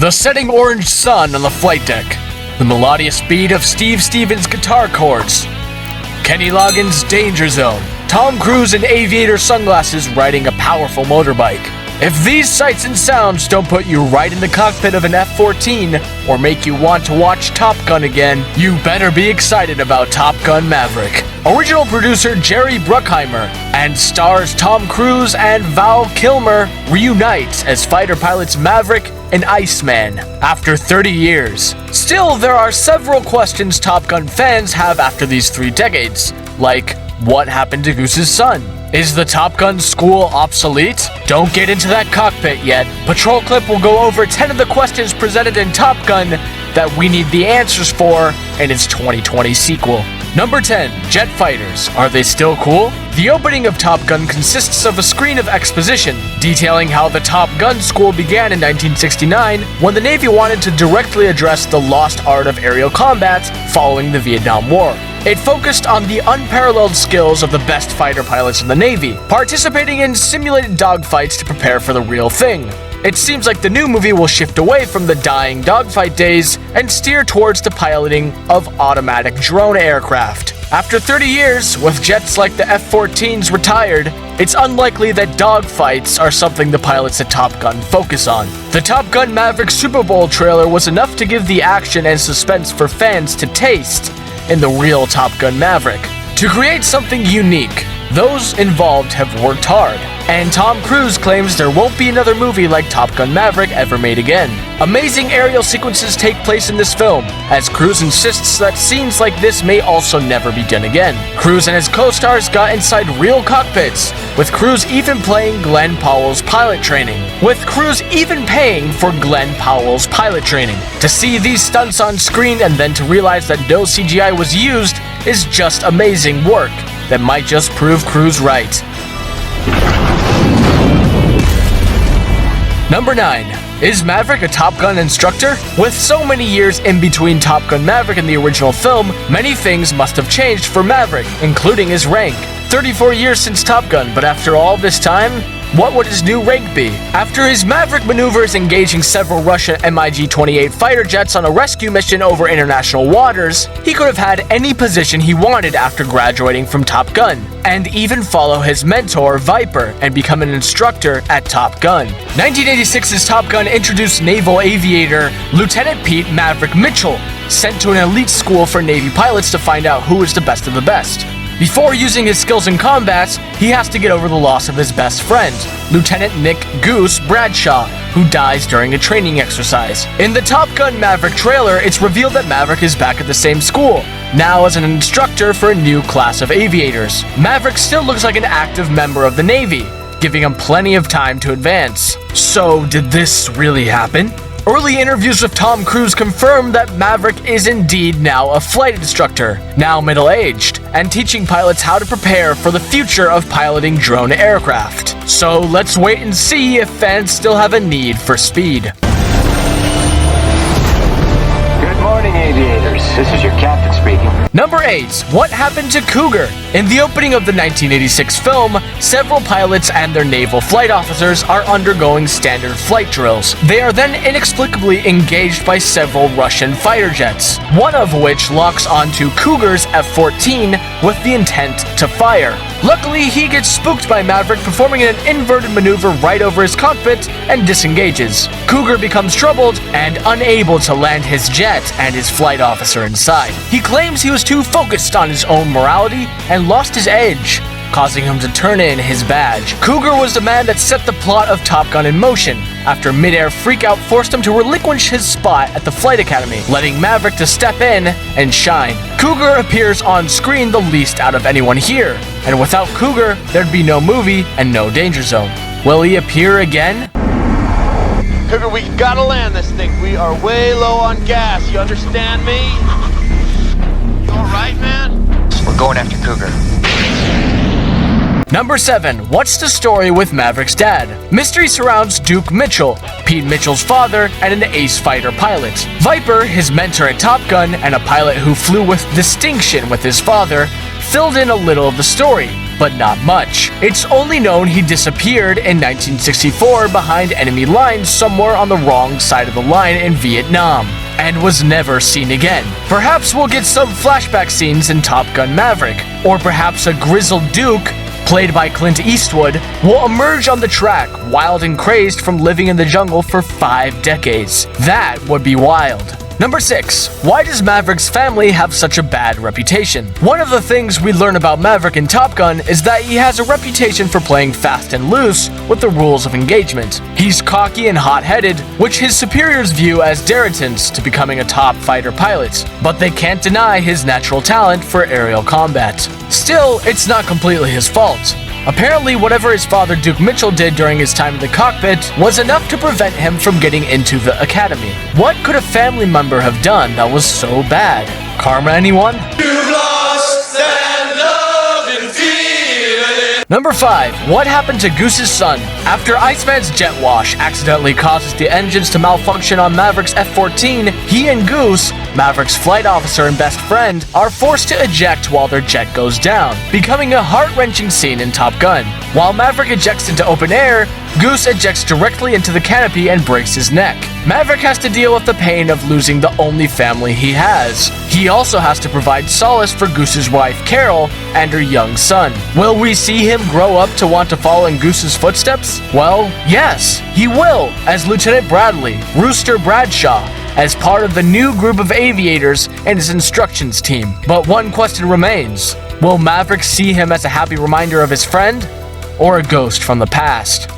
The setting orange sun on the flight deck. The melodious beat of Steve Stevens' guitar chords. Kenny Loggins' Danger Zone. Tom Cruise in aviator sunglasses riding a powerful motorbike. If these sights and sounds don't put you right in the cockpit of an F-14 or make you want to watch Top Gun again, you better be excited about Top Gun Maverick. Original producer Jerry Bruckheimer and stars Tom Cruise and Val Kilmer reunite as fighter pilots Maverick and Iceman after 30 years. Still, there are several questions Top Gun fans have after these 3 decades, like what happened to Goose's son? Is the Top Gun school obsolete? Don't get into that cockpit yet. Patrol Clip will go over 10 of the questions presented in Top Gun that we need the answers for in its 2020 sequel. Number 10. Jet fighters. Are they still cool? The opening of Top Gun consists of a screen of exposition detailing how the Top Gun school began in 1969 when the Navy wanted to directly address the lost art of aerial combat following the Vietnam War. It focused on the unparalleled skills of the best fighter pilots in the Navy, participating in simulated dogfights to prepare for the real thing. It seems like the new movie will shift away from the dying dogfight days and steer towards the piloting of automatic drone aircraft. After 30 years, with jets like the F-14s retired, it's unlikely that dogfights are something the pilots at Top Gun focus on. The Top Gun Maverick Super Bowl trailer was enough to give the action and suspense for fans to taste in the real Top Gun Maverick. To create something unique, those involved have worked hard, and Tom Cruise claims there won't be another movie like Top Gun Maverick ever made again. Amazing aerial sequences take place in this film, as Cruise insists that scenes like this may also never be done again. Cruise and his co-stars got inside real cockpits, with Cruise even playing Glenn Powell's pilot training. paying for Glenn Powell's pilot training. To see these stunts on screen and then to realize that no CGI was used is just amazing work that might just prove Cruise right. Number 9. Is Maverick a Top Gun instructor? With so many years in between Top Gun Maverick and the original film, many things must have changed for Maverick, including his rank. 34 years since Top Gun, but after all this time, what would his new rank be? After his Maverick maneuvers engaging several Russian MiG-28 fighter jets on a rescue mission over international waters, he could have had any position he wanted after graduating from Top Gun, and even follow his mentor, Viper, and become an instructor at Top Gun. 1986's Top Gun introduced naval aviator Lieutenant Pete Maverick Mitchell, sent to an elite school for Navy pilots to find out who is the best of the best. Before using his skills in combat, he has to get over the loss of his best friend, Lieutenant Nick Goose Bradshaw, who dies during a training exercise. In the Top Gun Maverick trailer, it's revealed that Maverick is back at the same school, now as an instructor for a new class of aviators. Maverick still looks like an active member of the Navy, giving him plenty of time to advance. So, did this really happen? Early interviews with Tom Cruise confirmed that Maverick is indeed now a flight instructor, now middle-aged, and teaching pilots how to prepare for the future of piloting drone aircraft. So let's wait and see if fans still have a need for speed. Good morning, aviators. This is your captain speaking. Number 8. What happened to Cougar? In the opening of the 1986 film, several pilots and their naval flight officers are undergoing standard flight drills. They are then inexplicably engaged by several Russian fighter jets, one of which locks onto Cougar's F-14 with the intent to fire. Luckily, he gets spooked by Maverick performing an inverted maneuver right over his cockpit and disengages. Cougar becomes troubled and unable to land his jet and his flight officer inside. He claims he was too focused on his own morality and lost his edge, causing him to turn in his badge. Cougar was the man that set the plot of Top Gun in motion, after mid-air freakout forced him to relinquish his spot at the flight academy, letting Maverick to step in and shine. Cougar appears on screen the least out of anyone here, and without Cougar, there'd be no movie and no Danger Zone. Will he appear again? Cougar, we gotta land this thing. We are way low on gas, you understand me? You alright, man? We're going after Cougar. Number 7. What's the story with Maverick's dad? Mystery surrounds Duke Mitchell, Pete Mitchell's father, and an ace fighter pilot. Viper, his mentor at Top Gun, and a pilot who flew with distinction with his father, filled in a little of the story. but not much. It's only known he disappeared in 1964 behind enemy lines somewhere on the wrong side of the line in Vietnam, and was never seen again. Perhaps we'll get some flashback scenes in Top Gun Maverick, or perhaps a grizzled Duke, played by Clint Eastwood, will emerge on the track, wild and crazed from living in the jungle for 5 decades. That would be wild. Number 6. Why does Maverick's family have such a bad reputation? One of the things we learn about Maverick in Top Gun is that he has a reputation for playing fast and loose with the rules of engagement. He's cocky and hot-headed, which his superiors view as deterrents to becoming a top fighter pilot, but they can't deny his natural talent for aerial combat. Still, it's not completely his fault. Apparently, whatever his father Duke Mitchell did during his time in the cockpit was enough to prevent him from getting into the academy. What could a family member have done that was so bad? Karma, anyone? You've lost that love and feeling. Number 5. What happened to Goose's son? After Iceman's jet wash accidentally causes the engines to malfunction on Maverick's F-14, he and Goose, Maverick's flight officer and best friend, are forced to eject while their jet goes down, becoming a heart-wrenching scene in Top Gun. While Maverick ejects into open air, Goose ejects directly into the canopy and breaks his neck. Maverick has to deal with the pain of losing the only family he has. He also has to provide solace for Goose's wife Carol and her young son. Will we see him grow up to want to follow in Goose's footsteps? Well, yes, he will, as Lieutenant Bradley, Rooster Bradshaw, as part of the new group of aviators and his instructions team. But one question remains. Will Maverick see him as a happy reminder of his friend, or a ghost from the past?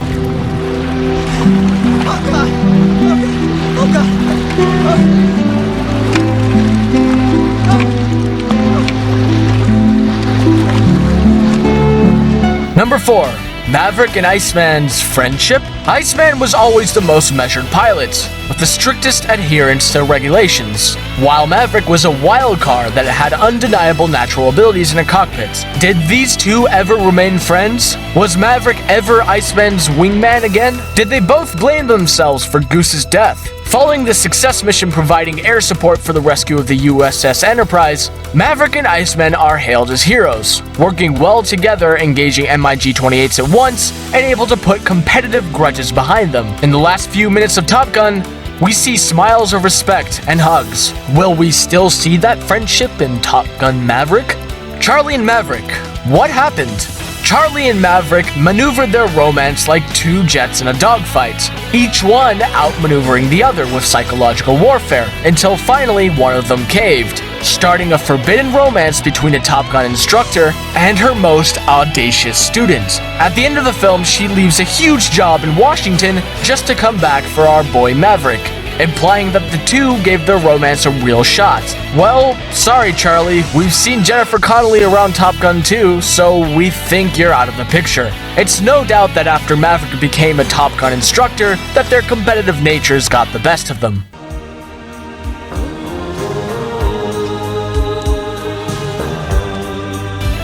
Number 4. Maverick and Iceman's friendship? Iceman was always the most measured pilot, with the strictest adherence to regulations, while Maverick was a wild card that had undeniable natural abilities in a cockpit. Did these two ever remain friends? Was Maverick ever Iceman's wingman again? Did they both blame themselves for Goose's death? Following the success mission providing air support for the rescue of the USS Enterprise, Maverick and Iceman are hailed as heroes, working well together, engaging MiG-28s at once, and able to put competitive grudges behind them. In the last few minutes of Top Gun, we see smiles of respect and hugs. Will we still see that friendship in Top Gun Maverick? Charlie and Maverick. What happened? Charlie and Maverick maneuvered their romance like two jets in a dogfight, each one outmaneuvering the other with psychological warfare, until finally one of them caved, starting a forbidden romance between a Top Gun instructor and her most audacious student. At the end of the film, she leaves a huge job in Washington just to come back for our boy Maverick, implying that the two gave their romance a real shot. Well, sorry Charlie, we've seen Jennifer Connelly around Top Gun 2, so we think you're out of the picture. It's no doubt that after Maverick became a Top Gun instructor, that their competitive natures got the best of them.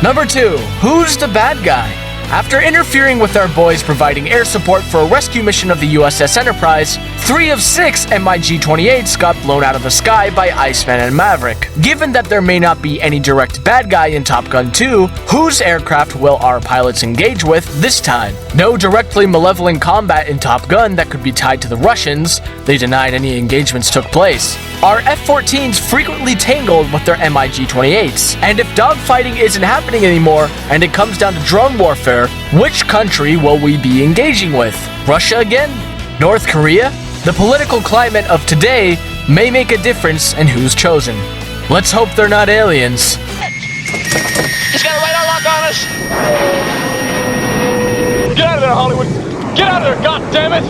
Number 2. Who's the bad guy? After interfering with our boys providing air support for a rescue mission of the USS Enterprise, 3 of 6 MiG-28s got blown out of the sky by Iceman and Maverick. Given that there may not be any direct bad guy in Top Gun 2, whose aircraft will our pilots engage with this time? No directly malevolent combat in Top Gun that could be tied to the Russians. They denied any engagements took place. Our F-14s frequently tangled with their MiG-28s. And if dogfighting isn't happening anymore, and it comes down to drone warfare, which country will we be engaging with? Russia again? North Korea? The political climate of today may make a difference in who's chosen. Let's hope they're not aliens. He's got a radar lock on us! Get out of there, Hollywood! Get out of there, goddammit!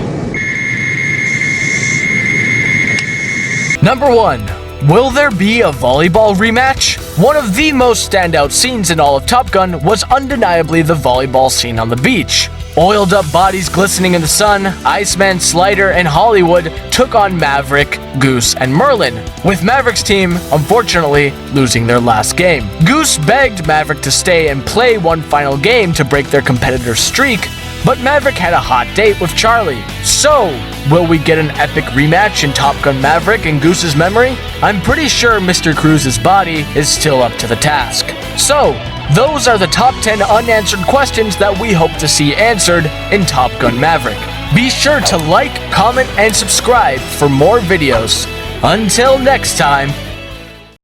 Number 1. Will there be a volleyball rematch? One of the most standout scenes in all of Top Gun was undeniably the volleyball scene on the beach. Oiled up bodies glistening in the sun, Iceman, Slider, and Hollywood took on Maverick, Goose, and Merlin, with Maverick's team, unfortunately, losing their last game. Goose begged Maverick to stay and play one final game to break their competitor's streak, but Maverick had a hot date with Charlie. So, will we get an epic rematch in Top Gun Maverick and Goose's memory? I'm pretty sure Mr. Cruise's body is still up to the task. So, Those are the top 10 unanswered questions that we hope to see answered in Top Gun Maverick. Be sure to like, comment, and subscribe for more videos. Until next time,